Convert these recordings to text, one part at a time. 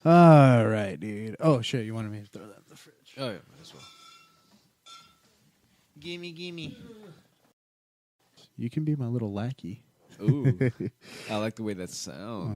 All right, dude. Oh, shit. You wanted me to throw that in the fridge. Oh, yeah, might as well. Gimme. You can be my little lackey. Ooh. I like the way that sounds.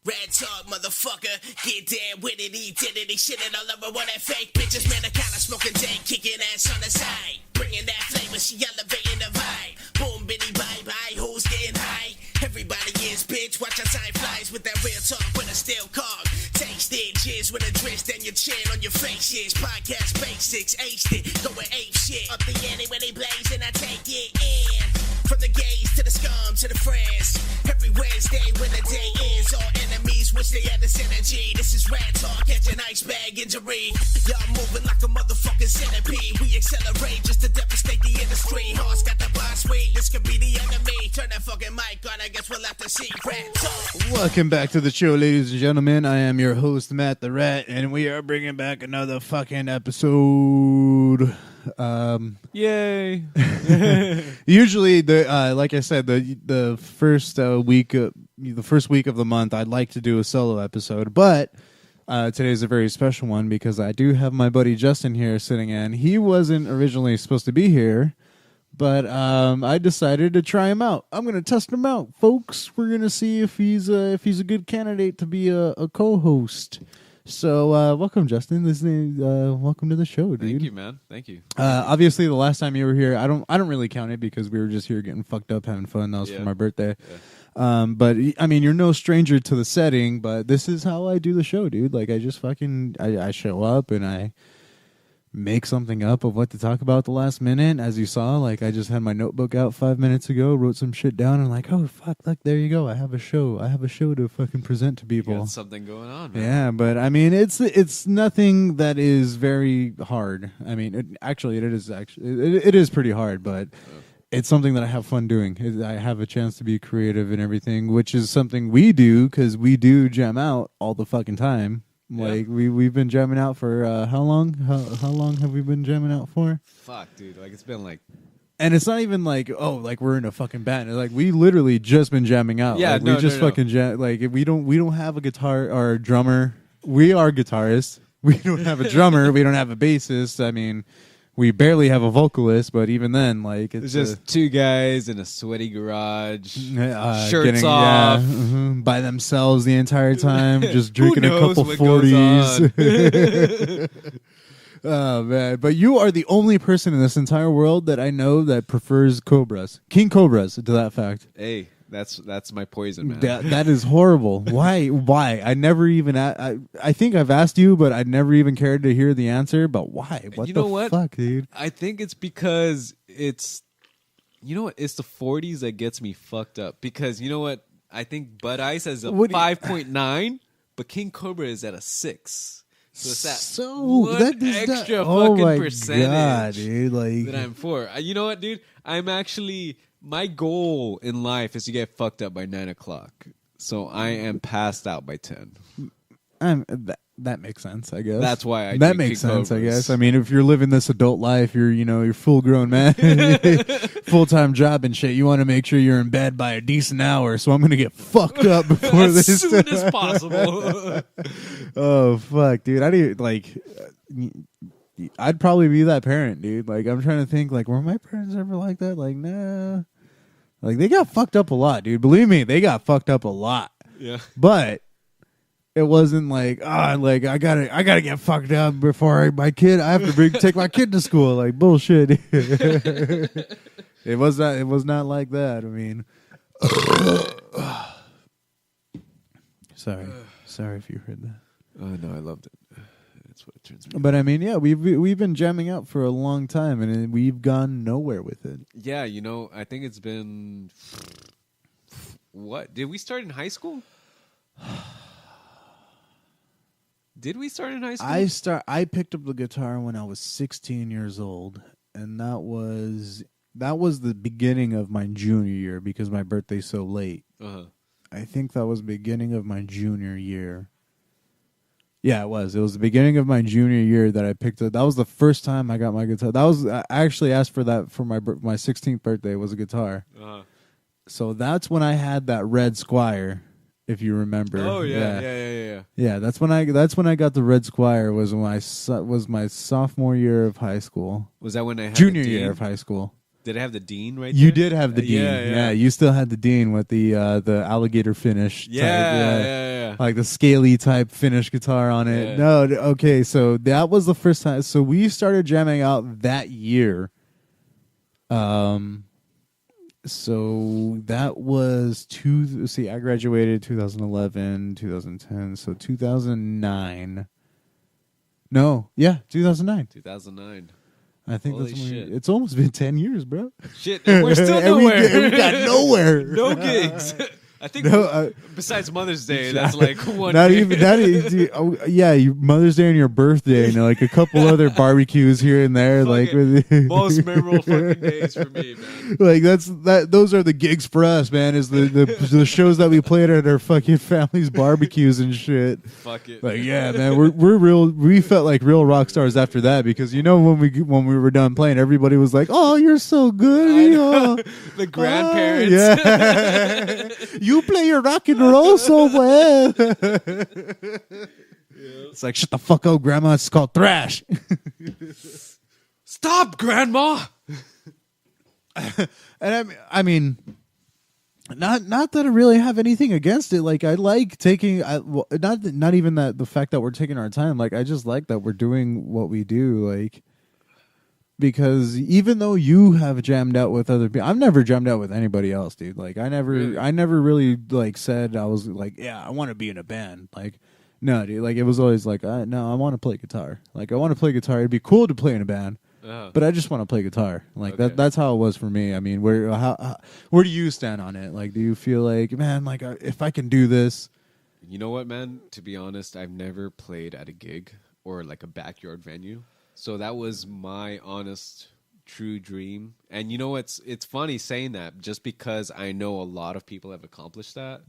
Red talk, motherfucker, get down with it, identity, shitting all over all that fake bitches, man, I kinda smoking dank, kicking ass on the side, bringing that flavor, she elevating the vibe, boom, bitty, bye, who's getting high, everybody is bitch, watch our time flies with that real talk with a steel cog, taste it, jizz with a twist, and your chin on your face is, podcast basics, aced it, going ape shit, up the ante when they blaze, and I take it in, from the gays to the scum to the friends, every Wednesday when the day ends, all enemies wish they had this energy. This is Ratt talk, catch an ice bag injury. Y'all moving like a motherfucking centipede. We accelerate just to devastate the industry. Horse got the boss sweet, this could be the enemy. Turn that fucking mic on, I guess we'll have to see. Ratt talk. Welcome back to the show, ladies and gentlemen. I am your host, Matt the Rat, and we are bringing back another fucking episode. Yay. Usually, like I said, the first week of the month, I'd like to do a solo episode, but today's a very special one because I do have my buddy Justin here sitting in. He wasn't originally supposed to be here, but I decided to try him out. I'm gonna test him out, folks. We're gonna see if he's a good candidate to be a co-host. So welcome, Justin. Welcome to the show, dude. Thank you, man. Thank you. Obviously, the last time you were here, I don't really count it because we were just here getting fucked up, having fun. That was for my birthday. Yeah. But I mean, you're no stranger to the setting. But this is how I do the show, dude. Like, I just fucking I show up and I make something up of what to talk about the last minute. As you saw, like, I just had my notebook out 5 minutes ago, wrote some shit down, and like, oh fuck, look, there you go. I have a show to fucking present to people. You got something going on, man. Yeah, but I mean, it's nothing that is very hard. I mean, it is pretty hard, but it's something that I have fun doing. I have a chance to be creative and everything, which is something we do because we do jam out all the fucking time. Like, we've been jamming out for how long? How long have we been jamming out for? Fuck, dude. Like, it's been like... And it's not even like, oh, like we're in a fucking band. It's like, we literally just been jamming out. Yeah, like, we just fucking jam. Like, we don't have a guitar or a drummer. We are guitarists. We don't have a drummer. We don't have a bassist. I mean, we barely have a vocalist, but even then, like, it's just two guys in a sweaty garage, shirts getting, off, by themselves the entire time, just drinking a couple 40s. Oh man! But you are the only person in this entire world that I know that prefers cobras, king cobras. To that fact, hey, that's my poison, man. That is horrible. Why? I never even. I think I've asked you, but I never even cared to hear the answer. But why? You know what? Fuck, dude? I think it's because it's. You know what? It's the 40s that gets me fucked up. Because you know what? I think Bud Ice has a 5.9, but King Cobra is at a 6. So it's that extra fucking percentage God, dude, like, that I'm for. You know what, dude? I'm actually... My goal in life is to get fucked up by 9 o'clock. So I am passed out by 10. That makes sense, I guess. That's why that makes sense, I guess. I mean, if you're living this adult life, you're full grown man, full time job and shit. You want to make sure you're in bed by a decent hour. So I'm gonna get fucked up before as this soon as possible. Oh fuck, dude! I'd probably be that parent, dude. Like, I'm trying to think, like, were my parents ever like that? Like, nah. Like, they got fucked up a lot, dude. Believe me, they got fucked up a lot. Yeah. But it wasn't like, I gotta get fucked up before I have to take my kid to school. Like, bullshit. It was not like that. I mean, sorry if you heard that. Oh no, I loved it. That's what it turns me. But I mean, yeah, we've been jamming out for a long time, and we've gone nowhere with it. Yeah, I think it's been what? Did we start in high school? Did we start in high school? I picked up the guitar when I was 16 years old, and that was the beginning of my junior year because my birthday's so late. Uh-huh. I think that was the beginning of my junior year. Yeah, it was. It was the beginning of my junior year that I picked up. That was the first time I got my guitar. I actually asked for that for my 16th birthday. Was a guitar. Uh-huh. So that's when I had that red Squire. if you remember. Oh yeah. Yeah, that's when I got the Red Squire. Was was my sophomore year of high school. Was that when I had Junior the Dean? year of high school? Did I have the Dean right You there? did have the Dean. Yeah. You still had the Dean with the alligator finish. Yeah. Like the scaly type finish guitar on it. Yeah. No, okay, so that was the first time. So we started jamming out that year. So that was I graduated 2011, 2010, so 2009. No, yeah, 2009. 2009. I think Holy that's when shit. it's almost been 10 years, bro. Shit, and we're still And nowhere. we got nowhere. No gigs. I think besides Mother's Day, that's like one. Not day. even that. Yeah, Mother's Day and your birthday, and like a couple other barbecues here and there. Like most memorable fucking days for me, man. Like those are the gigs for us, man. Is the shows that we played at our fucking family's barbecues and shit. Fuck it. Like yeah, man, we're real. We felt like real rock stars after that because when we were done playing, everybody was like, "Oh, you're so good." Oh, the grandparents. yeah. You play your rock and roll so well. It's like, shut the fuck up, Grandma. It's called thrash. Stop, Grandma. And I mean, not that I really have anything against it. Like I like taking, not even that the fact that we're taking our time. Like I just like that we're doing what we do. Like. Because even though you have jammed out with other people, I've never jammed out with anybody else, dude. Like I never really like said I was like, yeah, I want to be in a band. Like, no, dude. Like it was always like, no, I want to play guitar. Like I want to play guitar. It'd be cool to play in a band, but I just want to play guitar. Like that's how it was for me. I mean, where do you stand on it? Like, do you feel like, man, like if I can do this? You know what, man? To be honest, I've never played at a gig or like a backyard venue. So that was my honest, true dream. And you know, it's funny saying that just because I know a lot of people have accomplished that.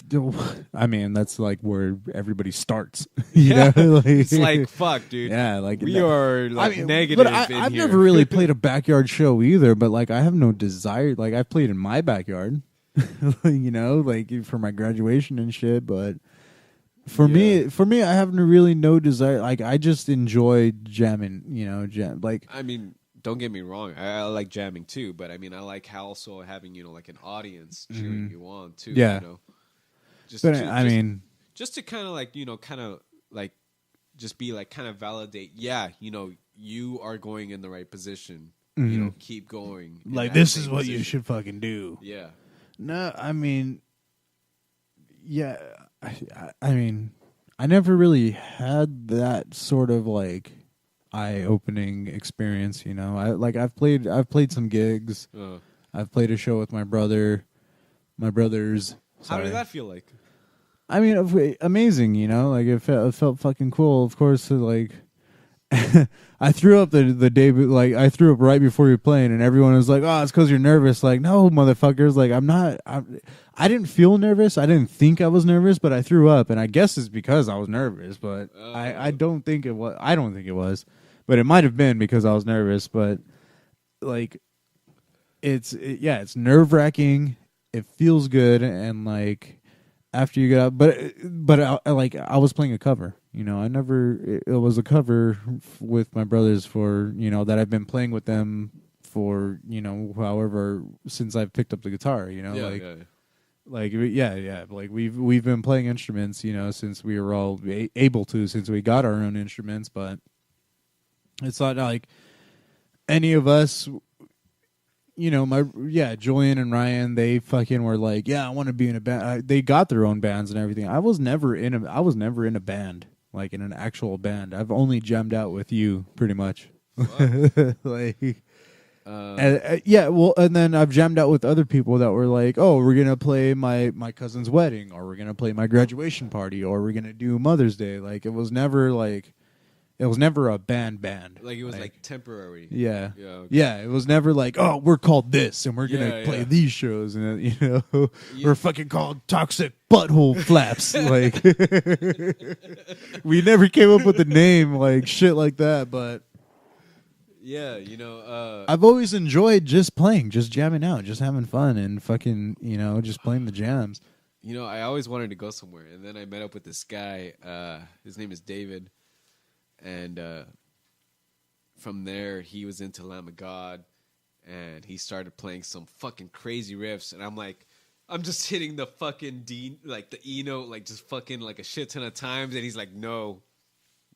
I mean, that's like where everybody starts. Yeah. You know? Like, it's like, fuck, dude. Yeah, like we are like negative. But I've here. never really played a backyard show either. But like, I have no desire. Like, I've played in my backyard, you know, like for my graduation and shit. But for me, I have really no desire. Like, I just enjoy jamming. You know, like. I mean, don't get me wrong. I like jamming too, but I mean, I like also having like an audience cheering you on too. Yeah. You know? Just to kind of like just be like kind of validate. Yeah, you are going in the right position. Keep going. Like this is what you should fucking do. Yeah. No, I mean, yeah. I mean, I never really had that sort of like eye-opening experience. You know, I've played some gigs. I've played a show with my brothers. How did that feel like? I mean, amazing. You know, like it felt fucking cool. Of course, like I threw up the day, like I threw up right before you're playing, and everyone was like, "Oh, it's because you're nervous." Like, no, motherfuckers. Like, I'm not. I didn't feel nervous. I didn't think I was nervous, but I threw up, and I guess it's because I was nervous. But I don't think it was. I don't think it was, but it might have been because I was nervous. But like, it's nerve-wracking. It feels good, and like after you get out, but I was playing a cover. You know, it was a cover with my brothers for, that I've been playing with them for, however, since I've picked up the guitar, Like we've been playing instruments, since we were all able to, since we got our own instruments, but it's not like any of us, Julian and Ryan, they fucking were like, yeah, I want to be in a band. They got their own bands and everything. I was never in a band, like in an actual band. I've only jammed out with you, pretty much. And then I've jammed out with other people that were like, oh, we're gonna play my cousin's wedding, or we're gonna play my graduation party, or we're gonna do Mother's Day. Like it was never a band. Like it was like temporary. Yeah. Okay. Yeah. It was never like, oh, we're called this and we're gonna play these shows, and we're fucking called Toxic Butthole Flaps. Like we never came up with a name like shit like that, but yeah, I've always enjoyed just playing, just jamming out, just having fun, and fucking, just playing the jams. I always wanted to go somewhere, and then I met up with this guy. His name is David, and from there he was into Lamb of God, and he started playing some fucking crazy riffs, and I'm just hitting the fucking D, like the E note, like just fucking like a shit ton of times, and he's like, no,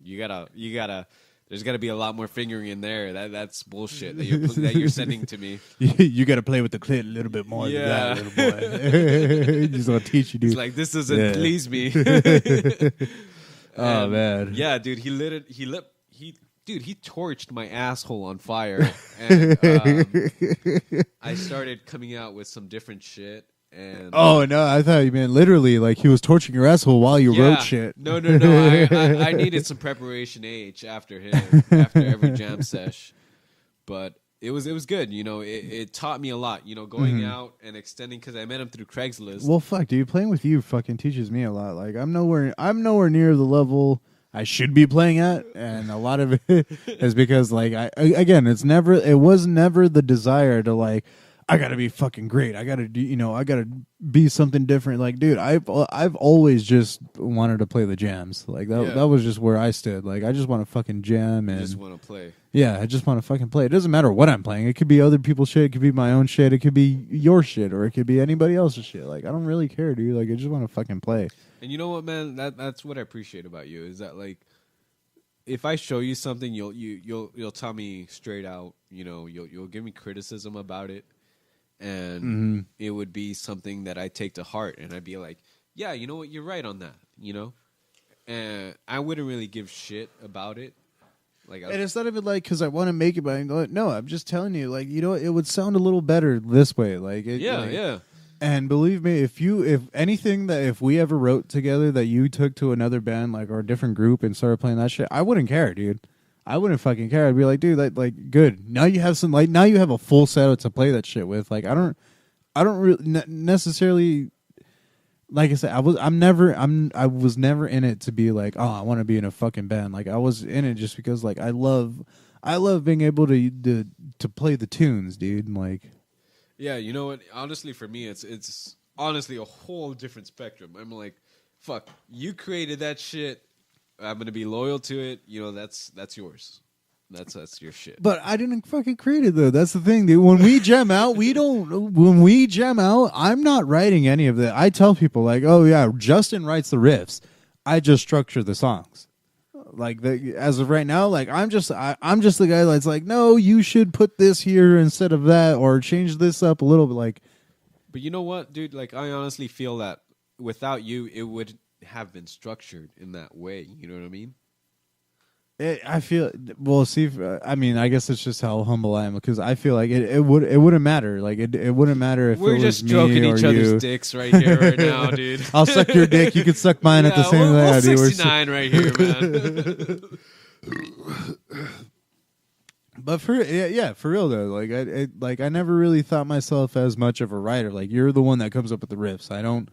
you gotta. There's got to be a lot more fingering in there. That's bullshit that you're sending to me. You got to play with the clit a little bit more than that, little boy. He's gonna teach you, dude. He's like, this doesn't please me. Oh man. Yeah, dude. He torched my asshole on fire, and I started coming out with some different shit. And oh no, I thought you meant literally, like he was torching your asshole while you wrote shit. No. I needed some preparation after him, after every jam sesh. But it was good, it taught me a lot, going out and extending, because I met him through Craigslist. Well, fuck, dude, playing with you fucking teaches me a lot. Like I'm nowhere near the level I should be playing at, and a lot of it is because like it was never the desire to like, I gotta be fucking great. I gotta do, I gotta be something different. Like, dude, I've always just wanted to play the jams. Like that was just where I stood. Like, I just want to fucking jam and just want to play. Yeah, I just want to fucking play. It doesn't matter what I'm playing. It could be other people's shit. It could be my own shit. It could be your shit, or it could be anybody else's shit. Like, I don't really care, dude. Like, I just want to fucking play. And you know what, man? That's what I appreciate about you, is that like, if I show you something, you'll tell me straight out. You'll give me criticism about it. And it would be something that I take to heart, and I'd be like, yeah, you know what, you're right on that, and I wouldn't really give shit about it. Like, and it's not even like because I want to make it, but I'm going, no, I'm just telling you, like, it would sound a little better this way. Like, yeah. And believe me, if we ever wrote together that you took to another band, like, or a different group and started playing that shit, I wouldn't care, dude. I wouldn't fucking care. I'd be like, dude, like, good. Now you have now you have a full set to play that shit with. Like, I don't really necessarily, like I said, I was never in it to be like, oh, I want to be in a fucking band. Like, I was in it just because, like, I love being able to play the tunes, dude. Like, yeah, you know what? Honestly, for me, it's honestly a whole different spectrum. I'm like, fuck, you created that shit. I'm gonna be loyal to it. That's yours. That's your shit. But I didn't fucking create it though. That's the thing, dude. When we jam out, I'm not writing any of that. I tell people like, oh yeah, Justin writes the riffs. I just structure the songs. Like as of right now, like I'm just the guy that's like, no, you should put this here instead of that, or change this up a little bit. Like, but you know what, dude? Like, I honestly feel that without you, it would have been structured in that way. You know what I mean? I feel, well, see, I mean, I guess it's just how humble I am, because I feel like it wouldn't matter. Like it wouldn't matter if we're it was just stroking me or each other's you. dicks right here, right now, dude. I'll suck your dick. You can suck mine at the same time. We're 69 right here, man. But for real though, like I never really thought myself as much of a writer. Like, you're the one that comes up with the riffs. I don't.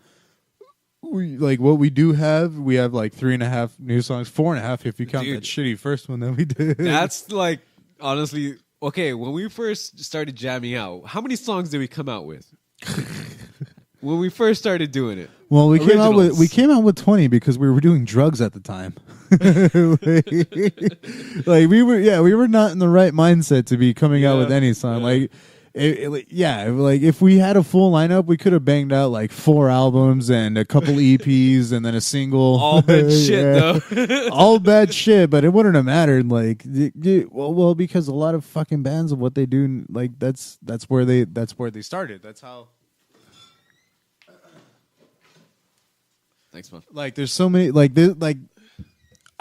What we do have, we have like 3.5 new songs, 4.5 if you count that shitty first one that we did. That's like, honestly, okay, when we first started jamming out, how many songs did we come out with? When we first started doing it. Well, we came out with 20 because we were doing drugs at the time. Like we were not in the right mindset to be coming out with any song. Like, like if we had a full lineup, we could have banged out like 4 albums and a couple EPs and then a single. All bad shit, though. All bad shit, but it wouldn't have mattered. Like, well, because a lot of fucking bands of what they do, like that's where they started. That's how. Thanks, man. Like, there's so many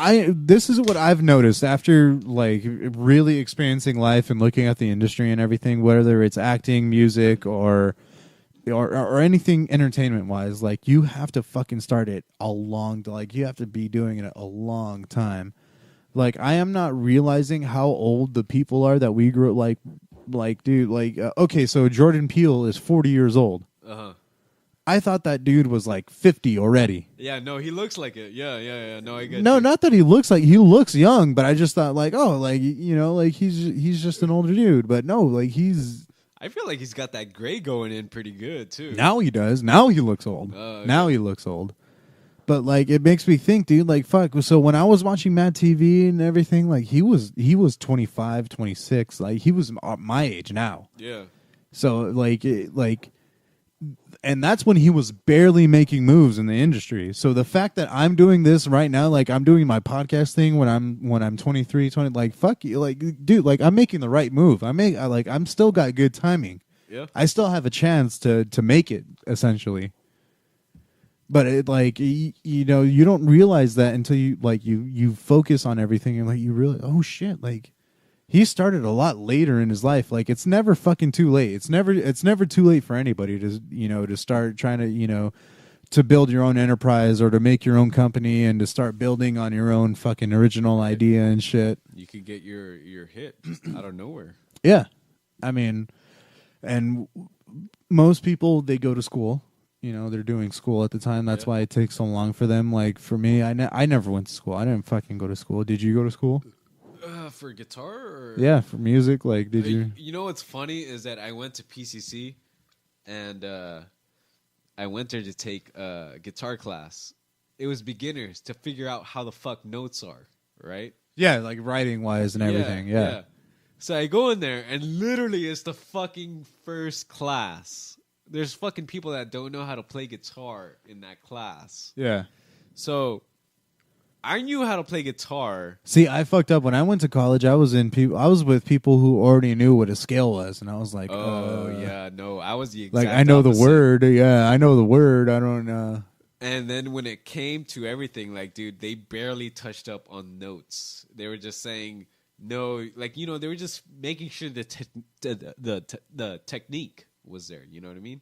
this is what I've noticed after like really experiencing life and looking at the industry and everything, whether it's acting, music, or anything entertainment wise. Like, you have to fucking start it you have to be doing it a long time. Like, I am not realizing how old the people are that we grew up like dude, like okay, so Jordan Peele is 40 years old. Uh-huh. I thought that dude was like 50 already. Yeah, no, he looks like it. Yeah. No, I get No, you. not that he looks young, but I just thought like, oh, like, like he's just an older dude. But no, like I feel like he's got that gray going in pretty good too. Now he does. Now he looks old. Okay. Now he looks old. But like, it makes me think, dude. Like, fuck. So when I was watching Mad TV and everything, like he was 25, 26. Like he was my age now. Yeah. So like, and that's when he was barely making moves in the industry. So the fact that I'm doing this right now, like I'm doing my podcast thing when I'm 23, 20, like fuck you, like dude, like I'm making the right move. I'm still got good timing. Yeah. I still have a chance to make it essentially. But it like you know, you don't realize that until you focus on everything and like you realize, oh shit, like he started a lot later in his life. Like it's never fucking too late. It's never too late for anybody to start trying to to build your own enterprise or to make your own company and to start building on your own fucking original idea and shit. You could get your hit just out of nowhere. Yeah. I mean, and most people, they go to school. You know, they're doing school at the time. That's why it takes so long for them. Like for me, I never went to school. I didn't fucking go to school. Did you go to school? For guitar? Or? Yeah, for music. Like, did you? You know what's funny is that I went to PCC, and I went there to take a guitar class. It was beginners to figure out how the fuck notes are, right? Yeah, like writing wise and everything. Yeah. So I go in there, and literally it's the fucking first class. There's fucking people that don't know how to play guitar in that class. Yeah. So I knew how to play guitar. See, I fucked up when I went to college. I was with people who already knew what a scale was, and I was like, yeah, no, I was the exact like I know opposite. the word. Yeah, I know the word. I don't know. And then when it came to everything, like, dude, they barely touched up on notes. They were just saying no, like, you know, they were just making sure the technique was there. You know what I mean?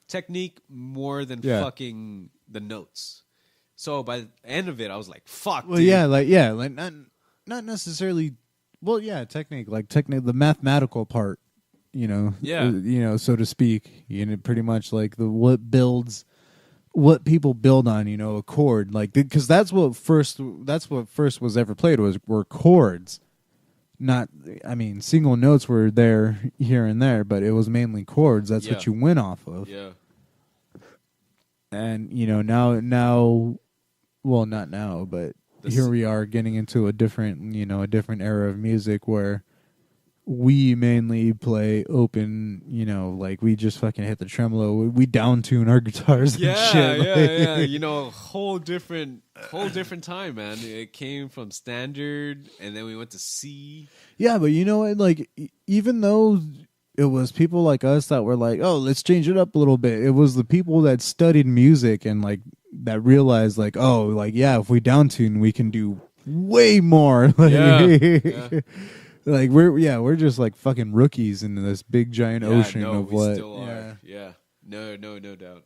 Technique more than fucking the notes. So by the end of it, I was like, "Fuck." Well, dude. like not necessarily. Well, yeah, technique, the mathematical part. You know, so to speak. You know, pretty much like what people build on. You know, a chord, like because that's what first was ever played were chords. Not, I mean, single notes were there here and there, but it was mainly chords. That's what you went off of. Yeah. And you know now, well, not now, but here we are getting into a different era of music where we mainly play open. You know, like we just fucking hit the tremolo. We down tune our guitars and shit. Yeah. You know, whole different time, man. It came from standard, and then we went to C. Yeah, but you know what? Like, even though it was people like us that were like, "Oh, let's change it up a little bit," it was the people that studied music and like that realized, like, "Oh, like if we down tune, we can do way more." Like, like we're just like fucking rookies in this big giant ocean of we what. Still are. Yeah, no doubt.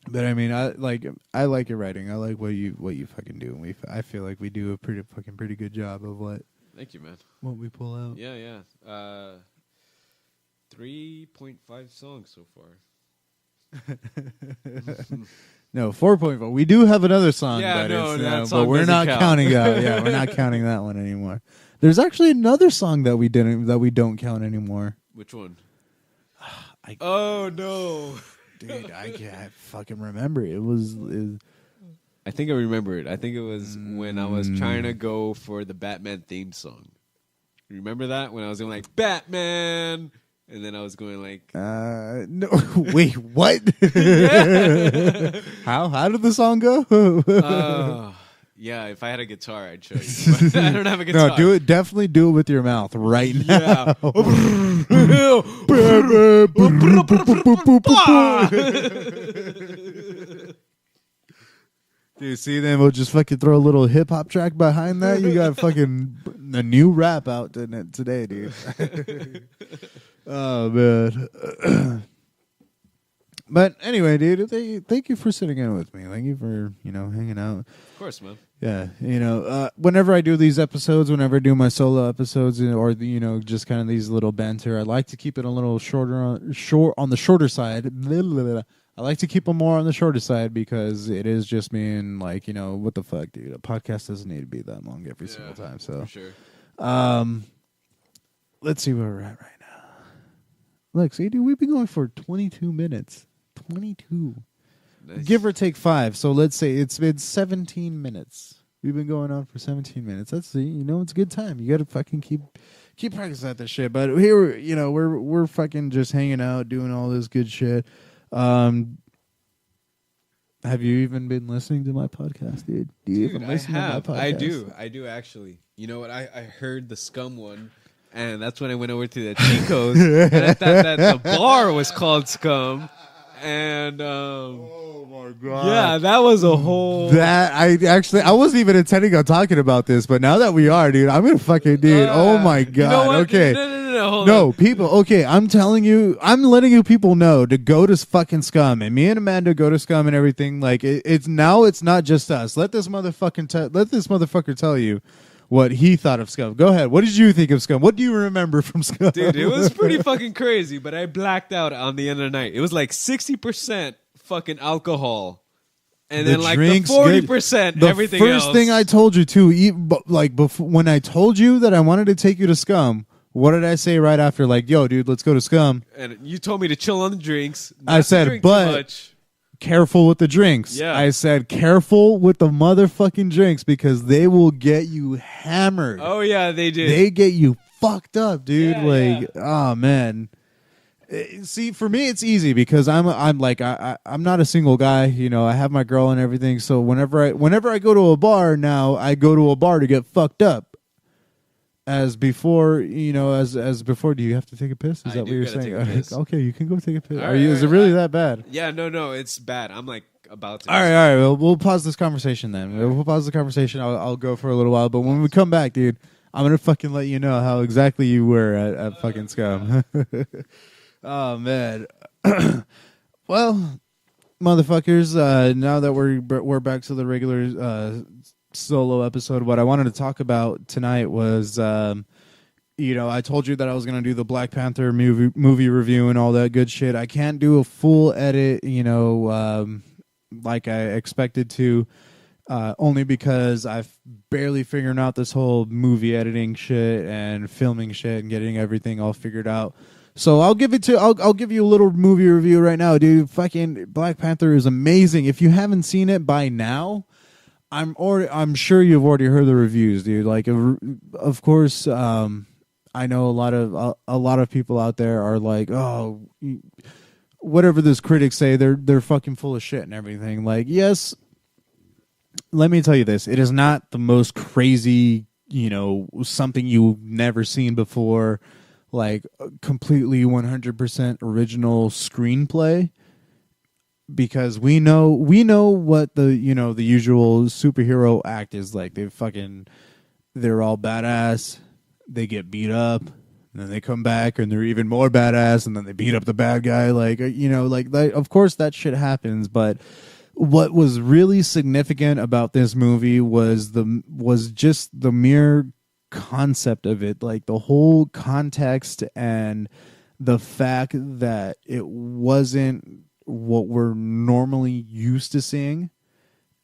But I mean, I like your writing. I like what you fucking do. And I feel like we do a pretty good job of what. Thank you, man. What we pull out. Yeah. 3.5 songs so far. No, 4.5. We do have another song. Yeah, that song but we're not counting that. Yeah, we're not counting that one anymore. There's actually another song that we don't count anymore. Which one? Oh no. Dude, I can't fucking remember. It was. I think I remember it. I think it was when I was trying to go for the Batman theme song. Remember that? When I was going like, Batman! And then I was going like... no. Wait, what? How did the song go? Yeah, if I had a guitar, I'd show you. But I don't have a guitar. No, definitely do it with your mouth right now. Dude, see, then we'll just fucking throw a little hip hop track behind that. You got fucking a new rap out today, dude. Oh man. But anyway, dude, thank you for sitting in with me. Thank you for hanging out. Of course, man. Yeah, whenever I do these episodes, whenever I do my solo episodes, or just kind of these little banter, I like to keep it a little on the shorter side. I like to keep them more on the shorter side because it is just me and what the fuck, dude. A podcast doesn't need to be that long every single time. So for sure. let's see where we're at right now. Look, see, dude, we've been going for 22 minutes. 22. Nice. Give or take 5. So let's say it's been 17 minutes. We've been going on for 17 minutes. That's it's a good time. You got to fucking keep practicing at this shit. But here, we're fucking just hanging out, doing all this good shit. Have you even been listening to my podcast, dude? Do you even listen to my podcast? I do actually. You know what? I heard the Scum one, and that's when I went over to the Chico's, and I thought that the bar was called Scum. And oh my god, yeah, that was a whole. That I wasn't even intending on talking about this, but now that we are, dude, I'm gonna fucking oh my god. You know what? Okay, no, hold no, on. people. Okay, I'm telling you, I'm letting you people know to go to fucking Scum, and me and Amanda go to Scum and everything. Like it's not just us. Let this motherfucker tell you what he thought of Scum. Go ahead. What did you think of Scum? What do you remember from Scum? Dude, it was pretty fucking crazy, but I blacked out on the end of the night. It was like 60% fucking alcohol. And then like the 40% everything else. The first thing I told you too, when I told you that I wanted to take you to Scum, what did I say right after? Like, yo, dude, let's go to Scum. And you told me to chill on the drinks. I said, but careful with the drinks. Yeah. I said, careful with the motherfucking drinks because they will get you hammered. Oh, yeah, they did. They get you fucked up, dude. Yeah, oh, man. See, for me, it's easy because I'm not a single guy. I have my girl and everything. So whenever I go to a bar now, I go to a bar to get fucked up. As before, as before, do you have to take a piss? Is that what you're saying? Okay, you can go take a piss. Is it really that bad? Yeah, no, it's bad. I'm like about to. All right. We'll pause this conversation then. We'll pause the conversation. I'll go for a little while, but when we come back, dude, I'm gonna fucking let you know how exactly you were at fucking Scum. Oh man. Well, motherfuckers. Now that we're back to the regular solo episode, what I wanted to talk about tonight was I told you that I was going to do the Black Panther movie review and all that good shit. I can't do a full edit like I expected to, only because I've barely figured out this whole movie editing shit and filming shit and getting everything all figured out. So I'll give you a little movie review right now, dude. Fucking Black Panther is amazing. If you haven't seen it by now, I'm sure you've already heard the reviews, dude. Like, of course, I know a lot of people out there are like, oh, whatever those critics say, they're fucking full of shit and everything. Like, yes, let me tell you this: it is not the most crazy, something you've never seen before, like completely 100% original screenplay. Because we know what the usual superhero act is like. They're all badass. They get beat up, and then they come back and they're even more badass, and then they beat up the bad guy. Of course that shit happens. But what was really significant about this movie was just the mere concept of it, like the whole context and the fact that it wasn't what we're normally used to seeing,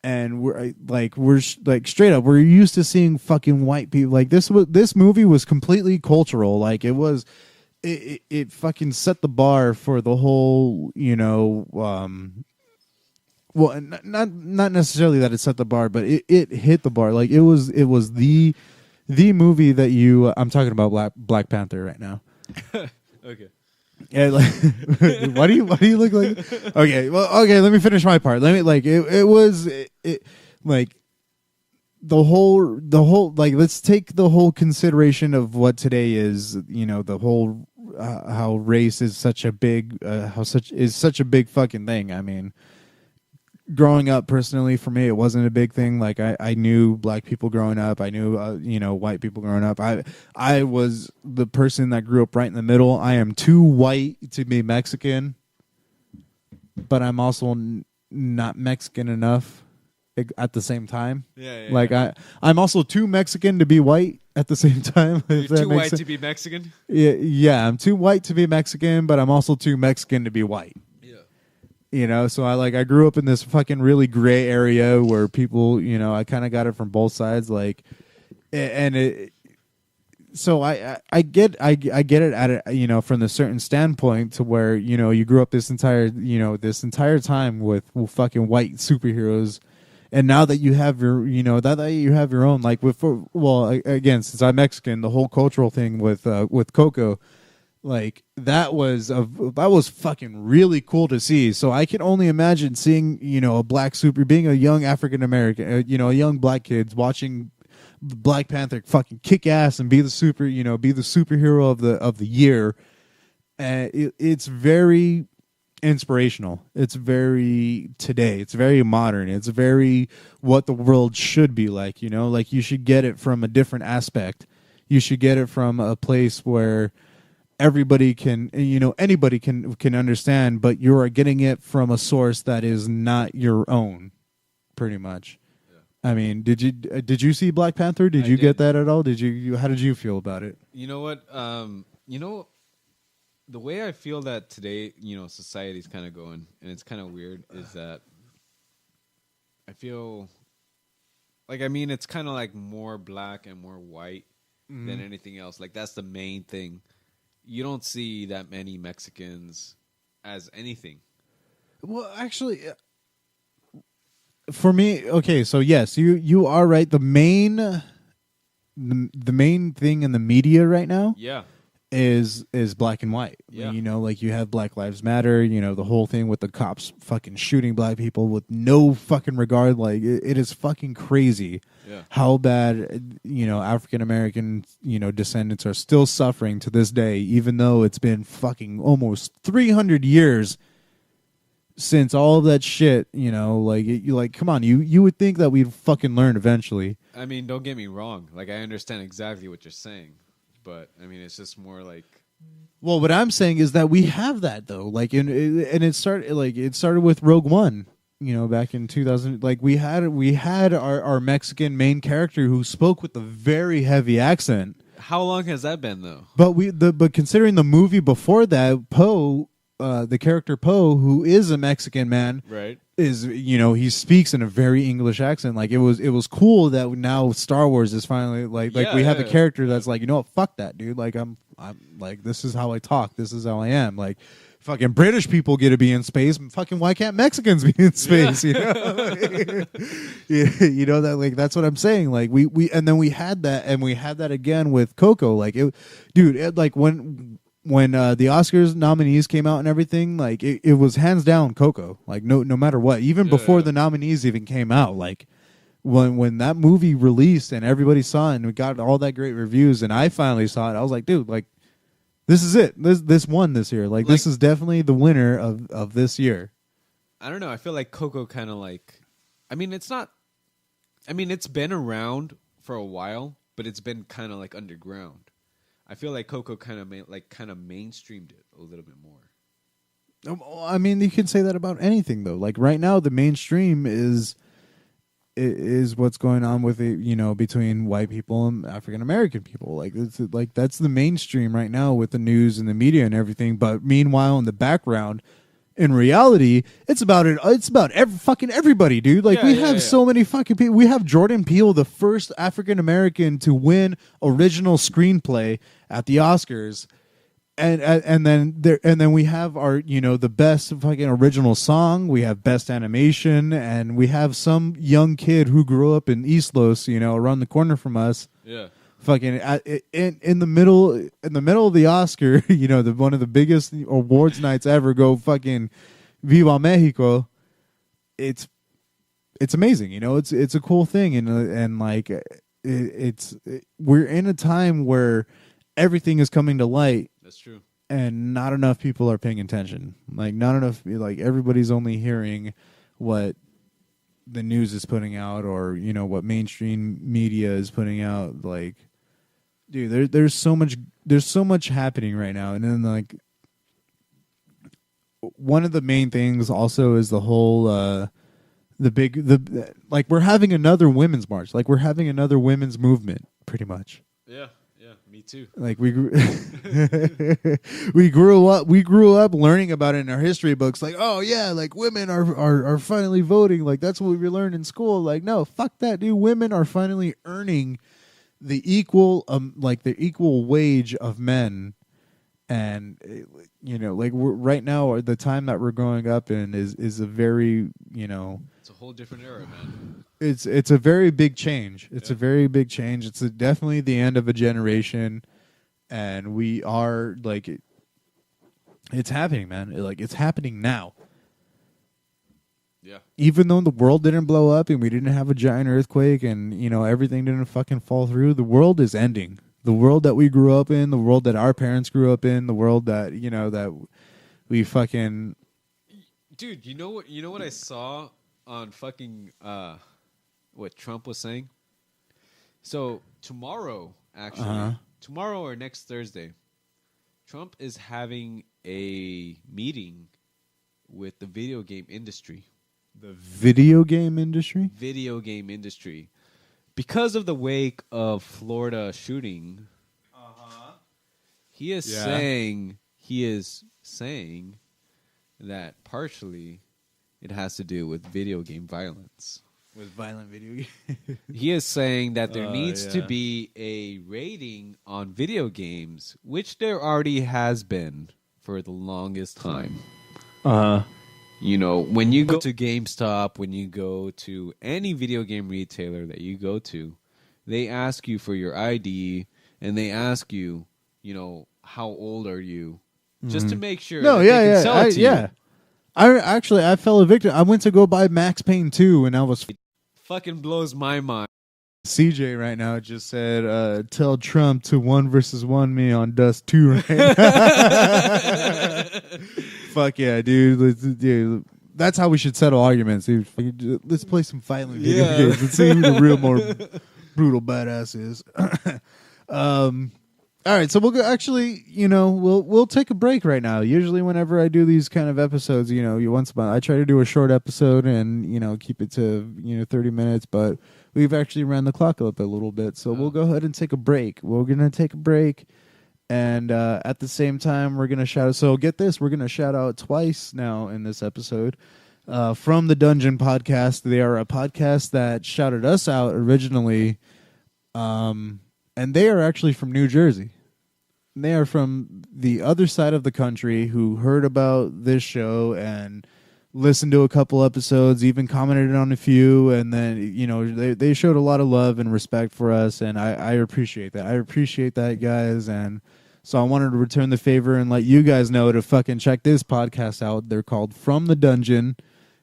and we're straight up, we're used to seeing fucking white people. Like this movie was completely cultural. Like it fucking set the bar for the whole, well, not necessarily that it set the bar, but it hit the bar. Like it was the movie that I'm talking about Black Panther right now. Okay. Yeah, like, why do you look like? Okay, let me finish my part. It was like the whole like, let's take the whole consideration of what today is. The whole how race is such a big such a big fucking thing. I mean, growing up personally for me, it wasn't a big thing. Like I knew black people growing up. I knew white people growing up. I was the person that grew up right in the middle. I am too white to be Mexican, but I'm also not Mexican enough at the same time. Yeah. Like I'm also too Mexican to be white at the same time. You're too white to be Mexican? Yeah, I'm too white to be Mexican, but I'm also too Mexican to be white. So I grew up in this fucking really gray area where people, I kind of got it from both sides. Like, and so I get it at a, from the certain standpoint to where you grew up this entire time with fucking white superheroes, and now that you have your that you have your own, like again, since I'm Mexican, the whole cultural thing with Coco, like that was fucking really cool to see. So I can only imagine seeing a black being a young African American, a young black kids watching Black Panther fucking kick ass and be the superhero of the year. It's very inspirational. It's very today. It's very modern. It's very what the world should be like. Like you should get it from a different aspect. You should get it from a place where everybody can, anybody can understand, but you are getting it from a source that is not your own, pretty much. I mean, did you see Black Panther? Did you get that at all? How did you feel about it? You know what? The way I feel that today, society's kind of going, and it's kind of weird, is that I feel like, it's kind of like more black and more white than anything else. Like that's the main thing. You don't see that many Mexicans as anything. Well, actually, for me, okay, so yes, you are right. The main thing in the media right now, is black and white. Yeah. Like you have Black Lives Matter. The whole thing with the cops fucking shooting black people with no fucking regard. Like it is fucking crazy. Yeah. How bad African American descendants are still suffering to this day, even though it's been fucking almost 300 years since all of that shit, come on, you would think that we'd fucking learn eventually. I mean, don't get me wrong. Like, I understand exactly what you're saying, but it's just more like. Well, what I'm saying is that we have that though. Like, and it started with Rogue One. Back in 2000, like we had our Mexican main character who spoke with a very heavy accent. How long has that been though? But considering the movie before that, Poe. The character Poe, who is a Mexican man, right, is he speaks in a very English accent. Like it was cool that now Star Wars is finally like we have a character that's like, what, fuck that, dude. Like I'm like, this is how I talk. This is how I am. Like fucking British people get to be in space. Fucking why can't Mexicans be in space? Yeah. That like that's what I'm saying. Like we and then we had that again with Coco. Like like when the Oscars nominees came out and everything, like it was hands down Coco. Like no matter what, even before the nominees even came out, like when that movie released and everybody saw it and we got all that great reviews and I finally saw it, I was like, dude, like this is it. This won this year. Like this is definitely the winner of this year. I don't know. I feel like Coco kind of like, it's not. It's been around for a while, but it's been kind of like underground. I feel like Coco kind of mainstreamed it a little bit more. You can say that about anything though. Like right now, the mainstream is what's going on with it, between white people and African American people. Like it's like that's the mainstream right now with the news and the media and everything. But meanwhile, in the background, in reality, it's about fucking everybody, dude. Like we have so many fucking people. We have Jordan Peele, the first African American to win original screenplay at the Oscars, and then we have our the best fucking original song. We have best animation, and we have some young kid who grew up in East Los, around the corner from us. Yeah. Fucking in the middle of the Oscar, one of the biggest awards nights ever. Go fucking Viva Mexico! It's amazing, It's a cool thing, and like we're in a time where everything is coming to light. That's true, and not enough people are paying attention. Like not enough. Like everybody's only hearing what the news is putting out, or what mainstream media is putting out. Like. Dude, there's so much happening right now, and then like one of the main things also is the whole like we're having another women's march, like we're having another women's movement, pretty much. Yeah, me too. Like we grew up learning about it in our history books. Like, oh yeah, like women are finally voting. Like that's what we learned in school. Like no, fuck that, dude. Women are finally earning the equal the equal wage of men. And right now, the time that we're growing up in is a very it's a whole different era, man. It's a very big change. It's a very big change. It's definitely the end of a generation, and we are it's happening, man. It's happening now. Yeah. Even though the world didn't blow up and we didn't have a giant earthquake and everything didn't fucking fall through, the world is ending. The world that we grew up in, the world that our parents grew up in, the world that that we fucking. Dude, you know what I saw on fucking what Trump was saying? So tomorrow, actually, tomorrow or next Thursday, Trump is having a meeting with the video game industry. The video game industry? Video game industry. Because of the wake of Florida shooting, he is saying that partially it has to do with video game violence. With violent video games. He is saying that there needs to be a rating on video games, which there already has been for the longest time. When you go to GameStop, when you go to any video game retailer that you go to, they ask you for your ID and they ask you, how old are you? Just to make sure they can sell it to you. I fell a victim. I went to go buy Max Payne 2 and I was fucking blows my mind. CJ right now just said, tell Trump to 1 versus 1 me on Dust 2 right Fuck yeah, dude. That's how we should settle arguments, dude. Let's play some violent video games and see who the real more brutal badass is. All right, so we'll go, actually, we'll take a break right now. Usually whenever I do these kind of episodes, once a month, I try to do a short episode and, keep it to, 30 minutes, but we've actually ran the clock up a little bit. So we'll go ahead and take a break. We're going to take a break. And at the same time, we're going to shout out. So get this. We're going to shout out twice now in this episode from the Dungeon Podcast. They are a podcast that shouted us out originally. And they are actually from New Jersey. They are from the other side of the country who heard about this show and listened to a couple episodes, even commented on a few. And then, they showed a lot of love and respect for us. And I appreciate that. I appreciate that, guys. And so I wanted to return the favor and let you guys know to fucking check this podcast out. They're called From the Dungeon,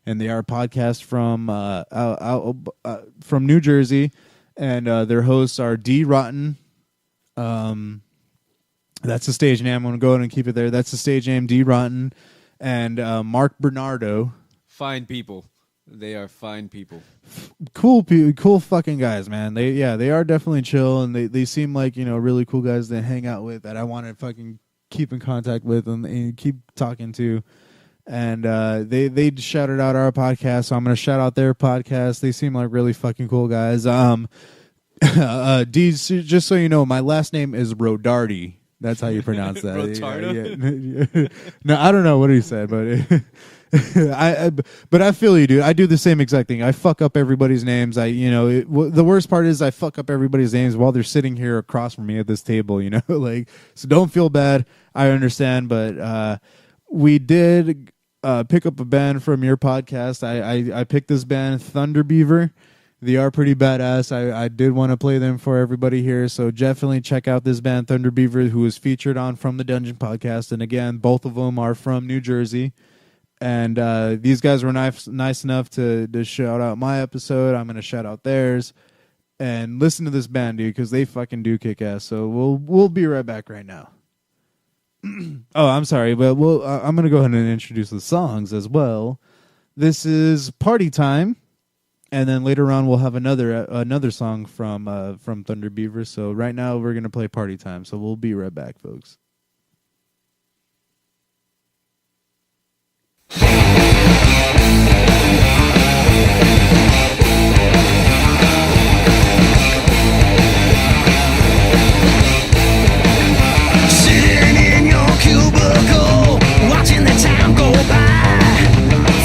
and they are a podcast from New Jersey, and their hosts are D. Rotten. That's the stage name. I'm going to go ahead and keep it there. That's the stage name, D. Rotten, and Mark Bernardo. Fine people. They are fine people. Cool fucking guys, man. They are definitely chill, and they seem like, really cool guys to hang out with that I want to fucking keep in contact with and keep talking to. And they shouted out our podcast, so I'm going to shout out their podcast. They seem like really fucking cool guys. D, just so you know, my last name is Rodardi. That's how you pronounce that. Yeah. No, I don't know what he said, but but I feel you, dude. I do the same exact thing. I fuck up everybody's names. The worst part is I fuck up everybody's names while they're sitting here across from me at this table. So don't feel bad. I understand, but we did pick up a band from your podcast. I picked this band, Thunder Beaver. They are pretty badass. I did want to play them for everybody here, so definitely check out this band, Thunder Beaver, who is featured on From the Dungeon Podcast. And again, both of them are from New Jersey. And these guys were nice enough to shout out my episode. I'm going to shout out theirs. And listen to this band, dude, because they fucking do kick ass. So we'll be right back right now. Oh, I'm sorry, but I'm going to go ahead and introduce the songs as well. This is Party Time. And then later on, we'll have another song from Thunder Beaver. So right now, we're going to play Party Time. So we'll be right back, folks. Sitting in your cubicle, watching the time go by.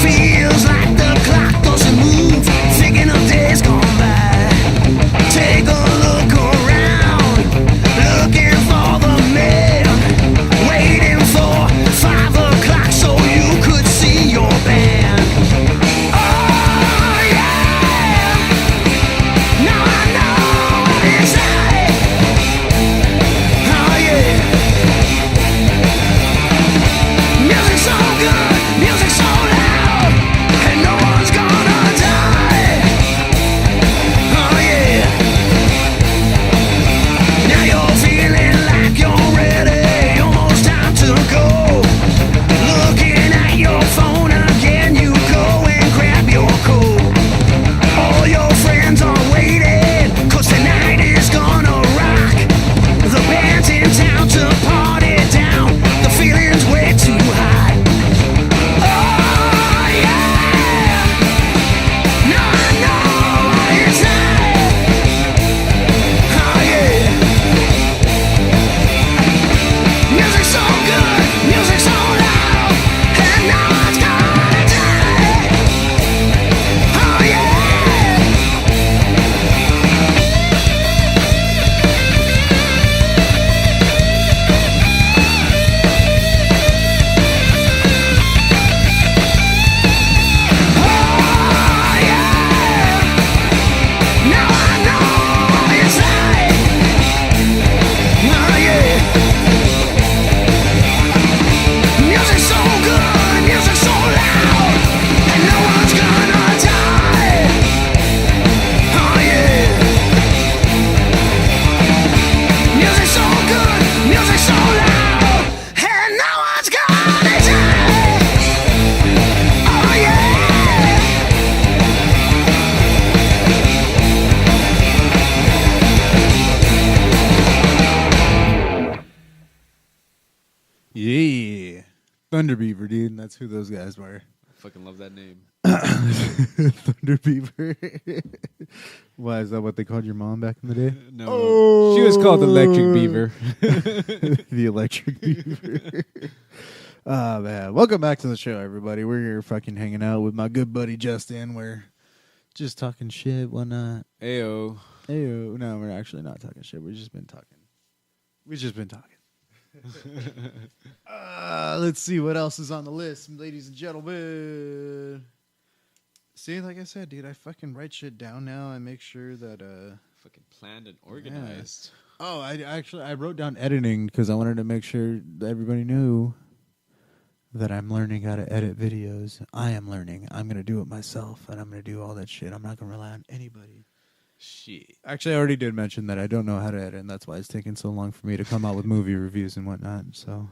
Feels like the clock doesn't move, thinking of days gone by. Take a look around. Thunder Beaver, dude. And that's who those guys were. Fucking love that name. Thunder Beaver. Why, is that what they called your mom back in the day? No, Oh. she was called Electric Beaver. The Electric Beaver. Oh, man. Welcome back to the show, everybody. We're here fucking hanging out with my good buddy Justin. We're just talking shit, whatnot. Ayo. Ayo. No, we're actually not talking shit. We've just been talking. Let's see what else is on the list, ladies and gentlemen. See, like I said, dude, I fucking write shit down now. I make sure that Fucking planned and organized. Yeah. Oh, I wrote down editing because I wanted to make sure that everybody knew that I'm learning how to edit videos. I am learning. I'm gonna do it myself, and I'm gonna do all that shit. I'm not gonna rely on anybody. Shit. Actually, I already did mention that I don't know how to edit, and that's why it's taking so long for me to come out with movie reviews and whatnot. So,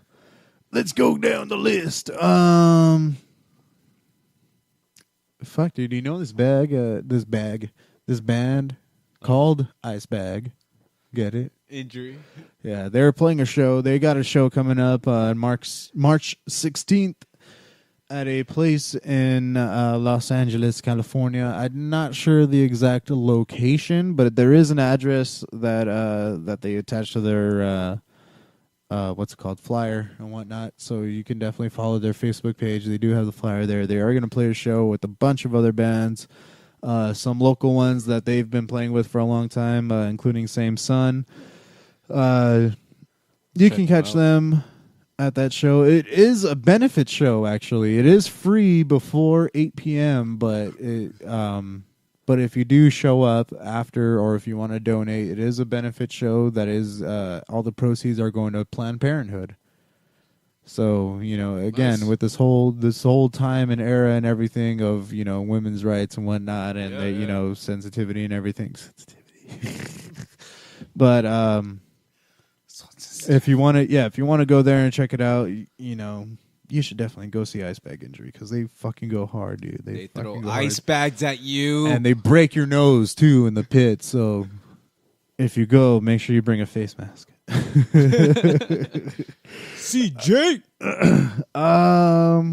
let's go down the list. Fuck, dude, do you know this band called Ice Bag? Get it? Injury. Yeah, they're playing a show. They got a show coming up on March 16th at a place in Los Angeles, California. I'm not sure the exact location, but there is an address that they attach to their flyer and whatnot. So you can definitely follow their Facebook page. They do have the flyer there. They are going to play a show with a bunch of other bands, some local ones that they've been playing with for a long time, including Same Sun. You can catch them at that show. It is a benefit show, actually. It is free before 8 p.m., but if you do show up after, or if you want to donate, it is a benefit show that is all the proceeds are going to Planned Parenthood. So, again, Nice. with this whole time and era and everything of, women's rights and whatnot, and sensitivity and everything. But if you want to go there and check it out, you should definitely go see Ice Bag Injury because they fucking go hard, dude. They fucking throw go ice hard. bags at you. And they break your nose too in the pit. So if you go, make sure you bring a face mask. CJ.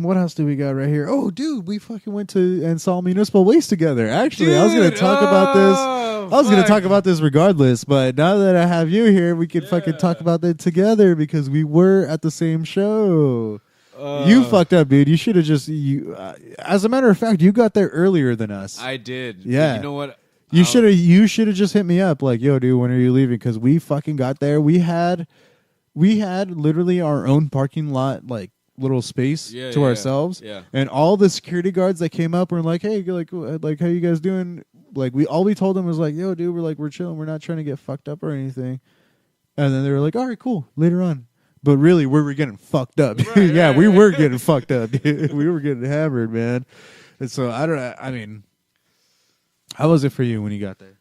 What else do we got right here? Oh, dude, we fucking went to and saw Municipal Waste together. Actually, I was going to talk about this. I was going to talk about this regardless, but now that I have you here, we can fucking talk about that together because we were at the same show. You fucked up, dude. You should have just as a matter of fact, you got there earlier than us. I did. Yeah. But you know what? You should have just hit me up like, yo, dude, when are you leaving? Because we fucking got there. We had literally our own parking lot, like little space to ourselves. Yeah. And all the security guards that came up were like, hey, like how you guys doing? Like we told them was like, yo, dude, we're chilling. We're not trying to get fucked up or anything. And then they were like, all right, cool. Later on. But really, we were getting fucked up. Right, yeah, right, we right. were getting fucked up, dude. We were getting hammered, man. And so I mean, how was it for you when you got there?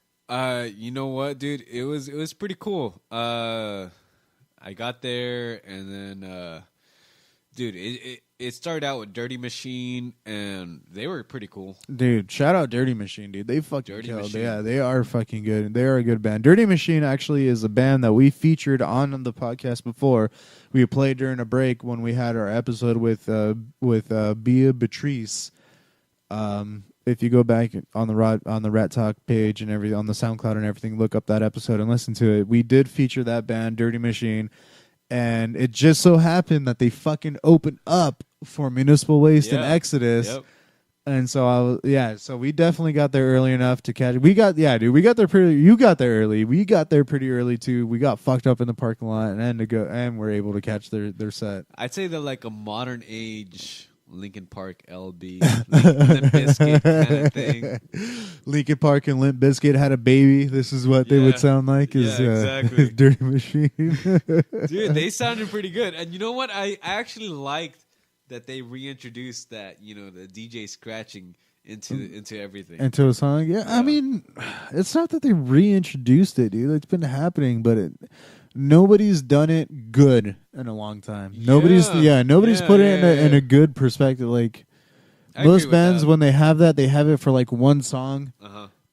You know what, dude? It was pretty cool. I got there and then, dude, it started out with Dirty Machine and they were pretty cool. Dude, shout out Dirty Machine, dude. They fucking Dirty killed. Machine. Yeah, they are fucking good. They are a good band. Dirty Machine actually is a band that we featured on the podcast before. We played during a break when we had our episode with Bia Beatrice. If you go back on the Ratt Talk page and everything on the SoundCloud and everything, look up that episode and listen to it. We did feature that band, Dirty Machine, and it just so happened that they fucking opened up for Municipal Waste and Exodus. Yep. And so so we definitely got there early enough to catch it. We got there pretty. You got there early. We got there pretty early too. We got fucked up in the parking lot and we're able to catch their set. I'd say they're like a modern age Linkin Park LB, Limp Bizkit kind of thing. Linkin Park and Limp Bizkit had a baby. This is what they would sound like. Exactly. Dirty Machine. Dude, they sounded pretty good. And you know what? I actually liked that they reintroduced that, the DJ scratching into everything. Into a song? Yeah. I mean, it's not that they reintroduced it, dude. It's been happening, but nobody's done it good in a long time. Nobody's put it in a good perspective. Like most bands, when they have that, they have it for like one song,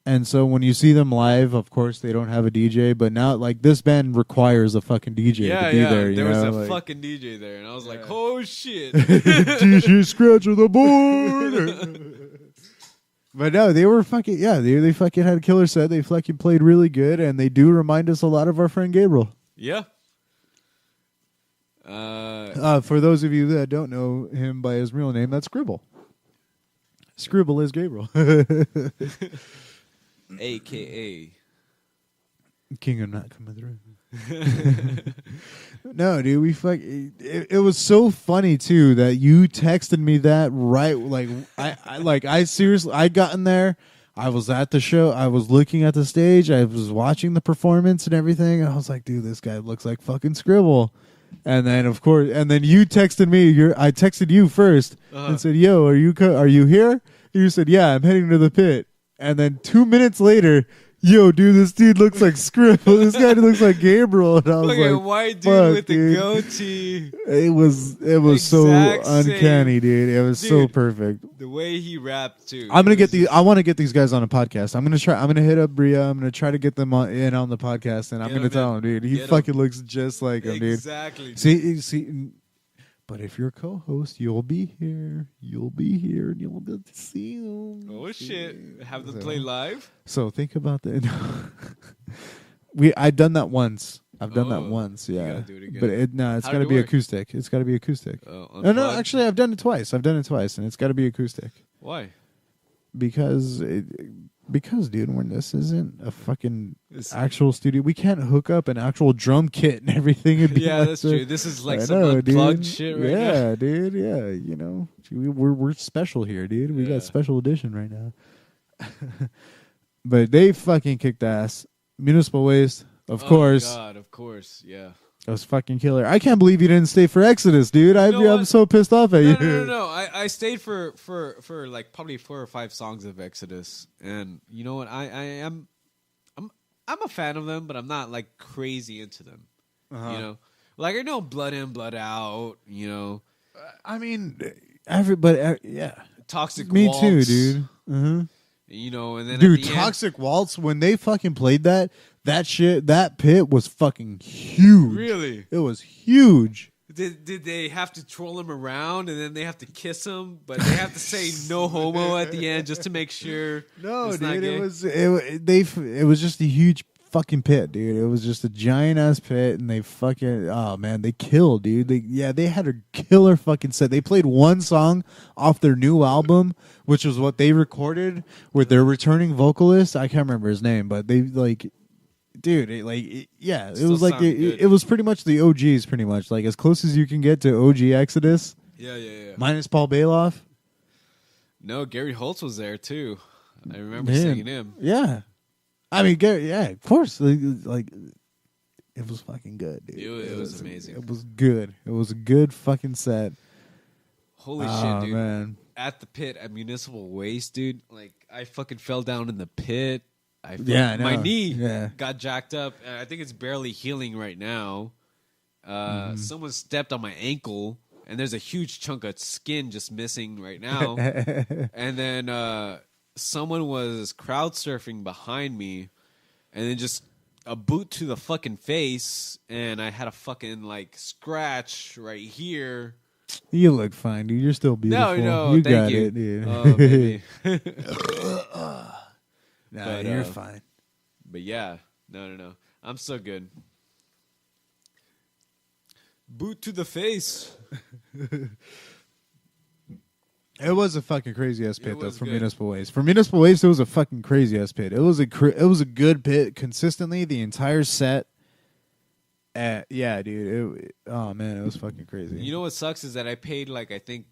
And so when you see them live, of course they don't have a DJ, but now like this band requires a fucking DJ to be there. There was a like, fucking DJ there, and I was like, oh shit. DJ scratch on the board. But no, they were fucking they fucking had a killer set. They fucking played really good, and they do remind us a lot of our friend Gabriel. Yeah. For those of you that don't know him by his real name, that's Scribble. Scribble is Gabriel. AKA King of Not Coming Through. No, dude, it was so funny too that you texted me that right. Like I seriously, I got in there. I was at the show. I was looking at the stage. I was watching the performance and everything. And I was like, dude, this guy looks like fucking Scribble. And then of course, and then you texted me. I texted you first and said, "Yo, are you here?" And you said, "Yeah, I'm heading to the pit." And then 2 minutes later, yo, dude, this dude looks like Scribble. This guy looks like Gabriel. And I was like, like, white dude with the goatee. It was so uncanny, dude. It was so perfect. The way he rapped too. I want to get these guys on a podcast. I'm gonna hit up Bria. I'm gonna try to get them in on the podcast, and I'm gonna tell him, dude, he fucking looks just like him, dude. Exactly. See. But if you're co-host, you'll be here, and you'll get to see him. Oh shit! Have them play live. So think about that. I've done that once. I've done that once. Yeah, you gotta do it again. But it's got to be acoustic. It's got to be acoustic. No, actually, I've done it twice. And it's got to be acoustic. Why? Because, dude, this isn't a fucking actual studio. We can't hook up an actual drum kit and everything. Yeah, that's true. This is like some unplugged shit right now. Yeah, dude. Yeah, we're special here, dude. We got special edition right now. But they fucking kicked ass. Municipal Waste, of course. Oh God, of course, yeah. That was fucking killer. I can't believe you didn't stay for Exodus, dude. I'm so pissed off at you. No. I stayed for like probably 4 or 5 songs of Exodus, and you know what? I'm a fan of them, but I'm not like crazy into them. You know, like I know Blood In, Blood Out. You know, I mean, everybody, yeah. Toxic. Me Waltz, too, dude. You know, and then dude, at the Toxic Waltz, when they fucking played that shit, that pit was fucking huge. Really? It was huge. Did they have to troll him around and then they have to kiss him, but they have to say no homo at the end just to make sure? No, it's dude, not gay? it was just a huge fucking pit, dude. It was just a giant ass pit, and they fucking they killed, dude. They had a killer fucking set. They played one song off their new album, which was what they recorded with their returning vocalist. I can't remember his name, but they like. Dude, it was like it was pretty much the OGs, pretty much like as close as you can get to OG Exodus. Yeah. Minus Paul Bailoff. No, Gary Holtz was there too. I remember singing him. Yeah, I mean, Gary. Yeah, of course. Like it was fucking good, dude. It was amazing. It was good. It was a good fucking set. Holy shit, dude! Man. At the pit at Municipal Waste, dude. Like I fucking fell down in the pit. My knee got jacked up. I think it's barely healing right now. Someone stepped on my ankle, and there's a huge chunk of skin just missing right now. And then someone was crowd surfing behind me, and then just a boot to the fucking face, and I had a fucking like scratch right here. You look fine, dude. You're still beautiful. No, you thank got you. it, dude. Oh, baby. No, you're fine. But yeah, no. I'm so good. Boot to the face. It was a fucking crazy ass pit though for good. Municipal Waste. For Municipal Waste, it was a fucking crazy ass pit. It was a good pit consistently the entire set. Yeah, dude. Oh man, it was fucking crazy. You know what sucks is that I paid like I think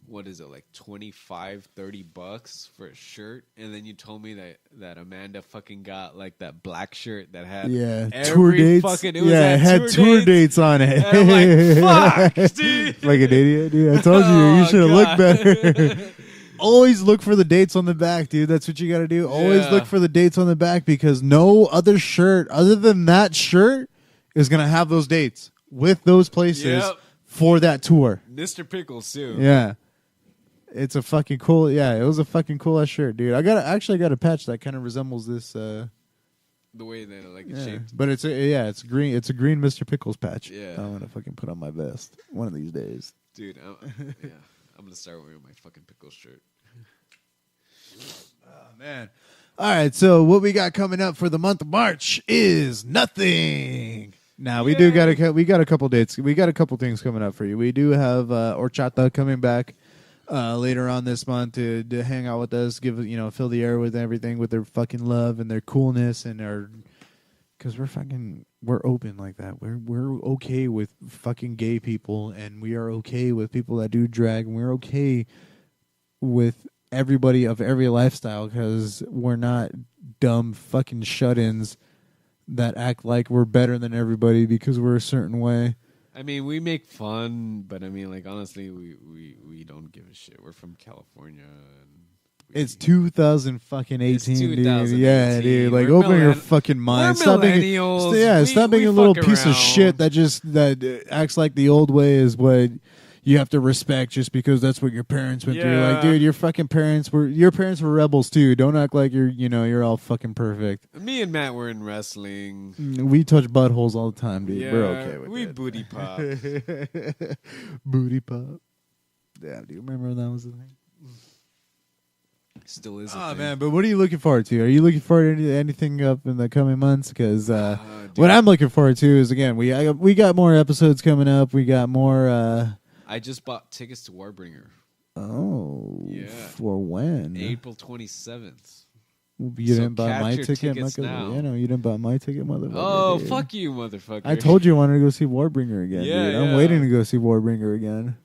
what is it like $25-$30 for a shirt, and then you told me that Amanda fucking got like that black shirt that had tour dates. It had tour dates on it. And I'm like, fuck, dude. Like an idiot, dude. I told you should have looked better. Always look for the dates on the back, dude. That's what you got to do. Always look for the dates on the back because no other shirt other than that shirt is gonna have those dates with those places for that tour. Mr. Pickles too. Yeah. It's a fucking cool. Yeah, it was a fucking cool ass shirt, dude. I got a patch that kind of resembles this. The way that it's shaped. But it's green. It's a green Mr. Pickles patch. Yeah. I want to fucking put on my vest one of these days. Dude, I'm gonna start wearing my fucking pickle shirt. Oh man! All right, so what we got coming up for the month of March is nothing. Now we got a couple dates. We got a couple things coming up for you. We do have Horchata coming back later on this month to hang out with us, fill the air with everything with their fucking love and their coolness and because we're open like that. We're okay with fucking gay people, and we are okay with people that do drag, and we're okay with everybody of every lifestyle because we're not dumb fucking shut-ins that act like we're better than everybody because we're a certain way. I mean, we make fun, but I mean, like, honestly, we don't give a shit. We're from California. It's 2018, dude. Yeah, dude. Like, We're open your fucking mind. We're Stop millennials. stop being a we little fuck piece of around. shit that acts like the old way is what you have to respect just because that's what your parents went through. Like, dude, your parents were rebels too. Don't act like you're all fucking perfect. Me and Matt were in wrestling. We touch buttholes all the time, dude. Yeah, We're okay with we it. booty pop. Booty pop. Yeah, do you remember when that was the thing? Still is. Oh man, but what are you looking forward to? Are you looking forward to anything up in the coming months? Because what I'm looking forward to is again we got more episodes coming up. We got more. I just bought tickets to Warbringer. Oh, yeah. For when? April 27th. You didn't buy my ticket, tickets now. you didn't buy my ticket, motherfucker. Oh, dude. fuck you, motherfucker! I told you I wanted to go see Warbringer again. Yeah, dude. I'm yeah. waiting to go see Warbringer again.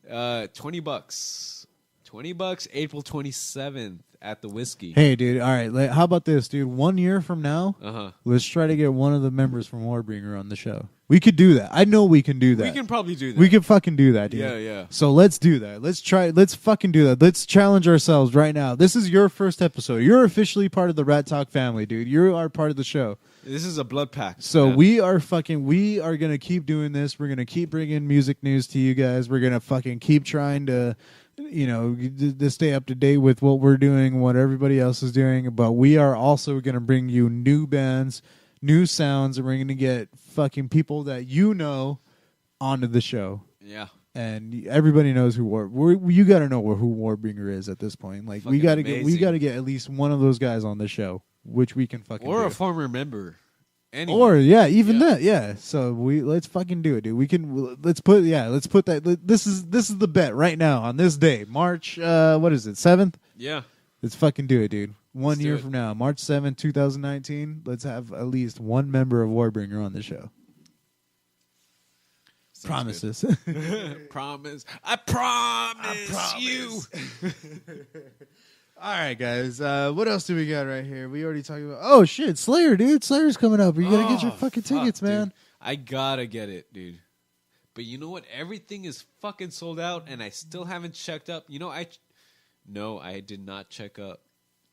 $20. $20. April 27th at the Whiskey. Hey, dude. All right. How about this, dude? 1 year from now, let's try to get one of the members from Warbringer on the show. We could do that. I know we can do that. We can probably do that. We can fucking do that, dude. Yeah, yeah. So let's do that. Let's fucking do that. Let's challenge ourselves right now. This is your first episode. You're officially part of the Rat Talk family, dude. You are part of the show. This is a blood pact. So man. we are going to keep doing this. We're going to keep bringing music news to you guys. We're going to fucking keep trying to to stay up to date with what we're doing, what everybody else is doing. But we are also going to bring you new bands, new sounds, and we're going to get fucking people that onto the show. Yeah. And everybody knows who you got to know who Warbringer is at this point. Like we got to get at least one of those guys on the show, which we can fucking or do. a former member. Anyway. Or that, yeah. So let's fucking do it, dude. Let's put that. This is the bet right now on this day, March. What is it, 7th? Yeah. Let's fucking do it, dude. One Let's year do it. from now, March 7th, 2019. Let's have at least one member of Warbringer on the show. Sounds Promises. Promise. I promise you. All right, guys. What else do we got right here? We already talked about. Oh shit, Slayer, dude. Slayer's coming up. You gotta get your fucking tickets, man. Dude. I gotta get it, dude. But you know what? Everything is fucking sold out, and I still haven't checked up. I did not check up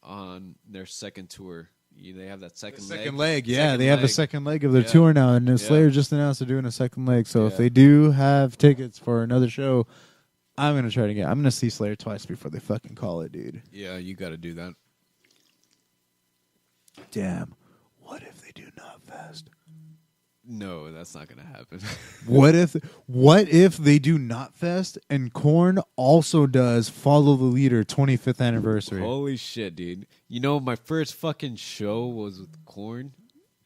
on their second tour. They have that second leg. Yeah, they have a second leg of their tour now, and Slayer just announced they're doing a second leg. So if they do have tickets for another show, I'm gonna see Slayer twice before they fucking call it, dude. Yeah, you got to do that. Damn. What if they do not fest? No, that's not gonna happen. What if they do not fest and Korn also does Follow the Leader 25th anniversary? Holy shit, dude! My first fucking show was with Korn.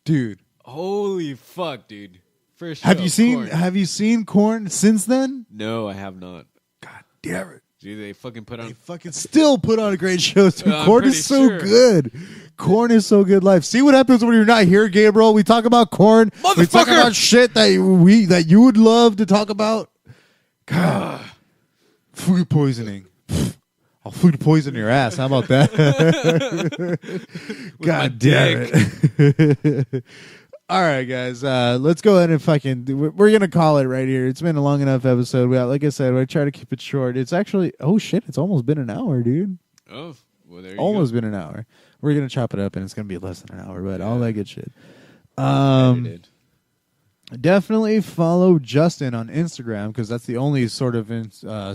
Dude. Holy fuck, dude! First show. Have you seen Korn since then? No, I have not. God damn it. Dude, they fucking put on. They fucking still put on a great show too. I'm Korn pretty is so sure. good. Korn is so good live. See what happens when you're not here, Gabriel. We talk about Korn. We talk Motherfucker! about shit that you would love to talk about. God. Food poisoning. I'll food poison your ass. How about that? God damn it. All right, guys. Let's go ahead and we're going to call it right here. It's been a long enough episode. Like I said, I try to keep it short. It's actually, oh shit, it's almost been an hour, dude. Oh, well, there you Almost go. been an hour. We're going to chop it up, and it's going to be less than an hour, but all that good shit. Edited. Definitely follow Justin on Instagram because that's the only sort of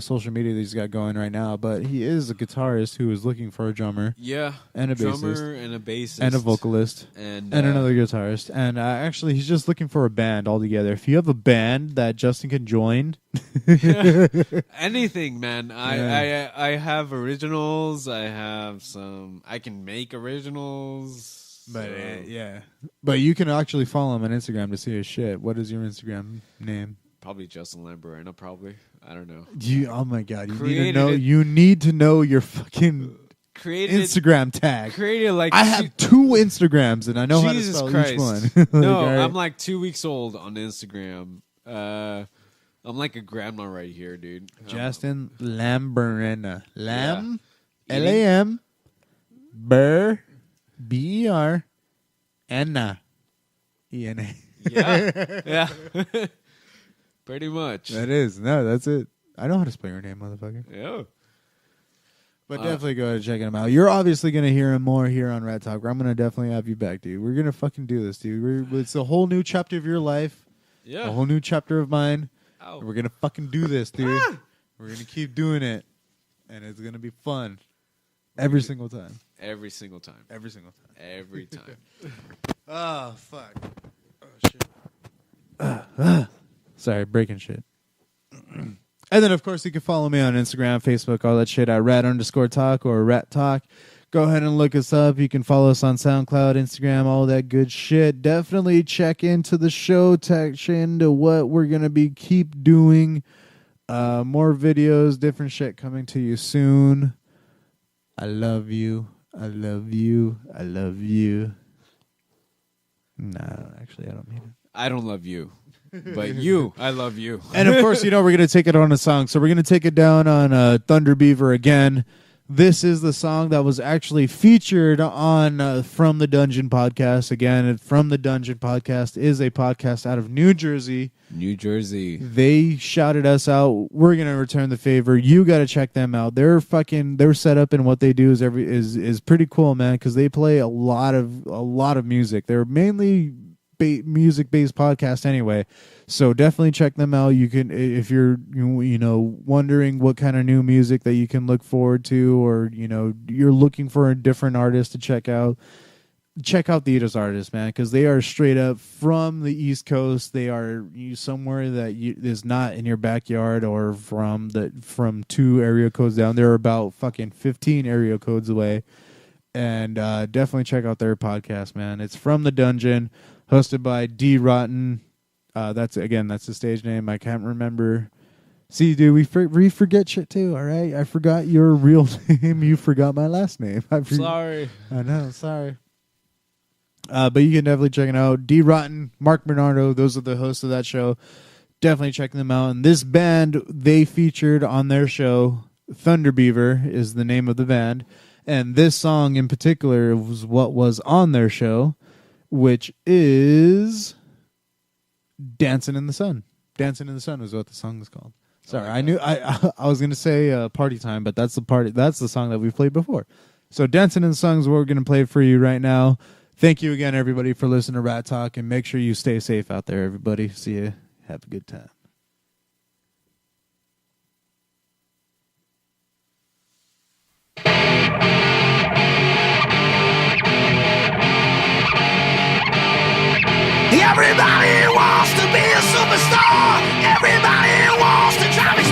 social media that he's got going right now. But he is a guitarist who is looking for a drummer. Yeah, and a drummer bassist, and a bassist, and a vocalist, and another guitarist. And actually, he's just looking for a band altogether. If you have a band that Justin can join, anything, man. I have originals. I have some. I can make originals. But yeah, but you can actually follow him on Instagram to see his shit. What is your Instagram name? Probably Justin Lamborena. Probably. I don't know. Oh my god! You need to know your fucking Instagram tag. Created like I have 2 Instagrams and I know Jesus how to spell Christ. each one. No, right? I'm like 2 weeks old on Instagram. I'm like a grandma right here, dude. Justin Lamborena. Lam, Yeah. Lam, Ber, BER, Enna, ENA. Yeah, yeah. Pretty much. That is that's it. I know how to spell your name, motherfucker. Yeah. But definitely go ahead and check him out. You're obviously going to hear him more here on Ratt Talk. I'm going to definitely have you back, dude. We're going to fucking do this, dude. It's a whole new chapter of your life. Yeah. A whole new chapter of mine. Ow. We're going to fucking do this, dude. We're going to keep doing it. And it's going to be fun. Every single time. Every single time. Every single time. Every time. Oh, fuck. Oh, shit. Sorry, breaking shit. And then, of course, you can follow me on Instagram, Facebook, all that shit at Ratt_Talk or Ratt Talk. Go ahead and look us up. You can follow us on SoundCloud, Instagram, all that good shit. Definitely check into the show, check into what we're going to keep doing. More videos, different shit coming to you soon. I love you. I love you. I love you. No, actually, I don't mean it. I don't love you. But you, I love you. And of course, we're going to take it on a song. So we're going to take it down on Thunder Beaver again. This is the song that was actually featured on From the Dungeon podcast. Again, From the Dungeon podcast is a podcast out of New Jersey. New Jersey. They shouted us out. We're going to return the favor. You got to check them out. They're set up and what they do is pretty cool, man, because they play a lot of music. They're mainly music-based podcast anyway, so definitely check them out. You can, if you're wondering what kind of new music that you can look forward to, or you're looking for a different artist to check out these artists, man, because they are straight up from the East Coast. They are somewhere that is not in your backyard or from 2 area codes down. They're about fucking 15 area codes away. And definitely check out their podcast, man. It's From the Dungeon, hosted by D Rotten. That's the stage name. I can't remember. See, dude, we forget shit too. All right, I forgot your real name. You forgot my last name. Sorry. I know. Sorry. But you can definitely check it out. D Rotten, Mark Bernardo. Those are the hosts of that show. Definitely check them out. And this band they featured on their show, Thunder Beaver, is the name of the band. And this song in particular was what was on their show, which is Dancin' in the Sun. Dancin' in the Sun was what the song is called. Sorry, I knew I was going to say Party Time, but that's the song that we've played before. So Dancin' in the Sun is what we're going to play for you right now. Thank you again, everybody, for listening to Ratt Talk, and make sure you stay safe out there, everybody. See you. Have a good time. Everybody wants to be a superstar. Everybody wants to try to